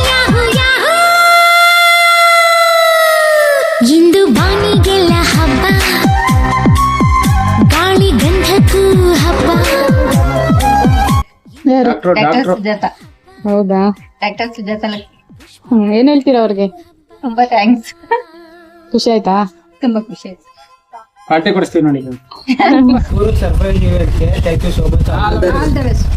ಯಾಹು ಯಾಹು ಇಂದು ಬಾನಿಗೆಲ್ಲ ಹಬ್ಬ ಗಾಳಿ ಗಂಧಕ್ಕೂ ಹಬ್ಬ. ಯಾರು? ಡಾಕ್ಟರ್ ಸುಜಾತ. ಹೌದಾ? ಡಾಕ್ಟರ್ ಸುಜಾತ ಏನ್ ಹೇಳ್ತೀರಾ ಅವ್ರಿಗೆ? ತುಂಬಾ ಥ್ಯಾಂಕ್ಸ್. ಖುಷಿ ಆಯ್ತಾ? ತುಂಬಾ ಖುಷಿ ಆಯ್ತು. ಪಾರ್ಟಿ ಕೊಡಿಸ್ತೀವಿ ನೋಡಿ. Surprise thank you so much. All the best.